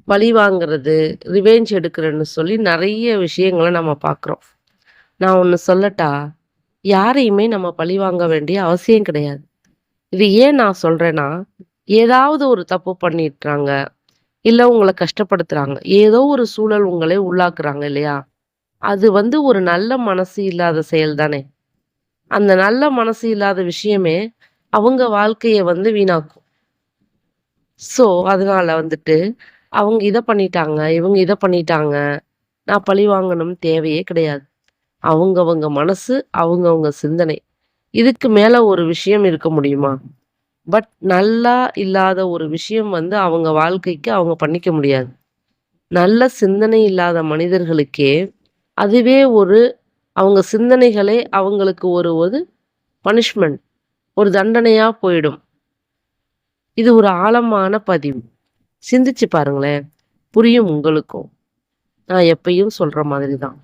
பழி வாங்குறது, ரிவெஞ்ச் எடுக்கிறேன்னு சொல்லி நெறைய விஷயங்கள நம்ம பார்க்குறோம். நான் ஒண்ணு சொல்லட்டா? யாரையுமே நம்ம பழி வாங்க வேண்டிய அவசியம் கிடையாது. இது ஏன் நான் சொல்றேன்னா, ஏதாவது ஒரு தப்பு பண்ணிட்றாங்க, இல்ல உங்கள கஷ்டப்படுத்துறாங்க. ஏதோ ஒரு சூழல் உங்களை உள்ளாக்குறாங்க இல்லையா? அது ஒரு நல்ல மனசு இல்லாத செயல் தானே! அந்த நல்ல மனசு இல்லாத விஷயமே, அவங்க வாழ்க்கைய வீணாக்கும். ஸோ, அதனால அவங்க இத பண்ணிட்டாங்க, இவங்க இத பண்ணிட்டாங்க. நான் பழி வாங்கணும்னு தேவையே கிடையாது. அவங்கவங்க மனசு, அவங்கவங்க சிந்தனை. இதுக்கு மேல ஒரு விஷயம் இருக்க முடியுமா? பட் நல்லா இல்லாத ஒரு விஷயம் அவங்க வாழ்க்கைக்கு அவங்க பண்ணிக்க முடியாது. நல்ல சிந்தனை இல்லாத மனிதர்களுக்கே, அதுவே அவங்க சிந்தனைகளே அவங்களுக்கு ஒரு பனிஷ்மென்ட். ஒரு தண்டனையா போயிடும். இது ஒரு ஆழமான பதிவு. சிந்திச்சு பாருங்களேன். புரியும் உங்களுக்கும். நான் எப்பயும் சொல்ற மாதிரி தான்.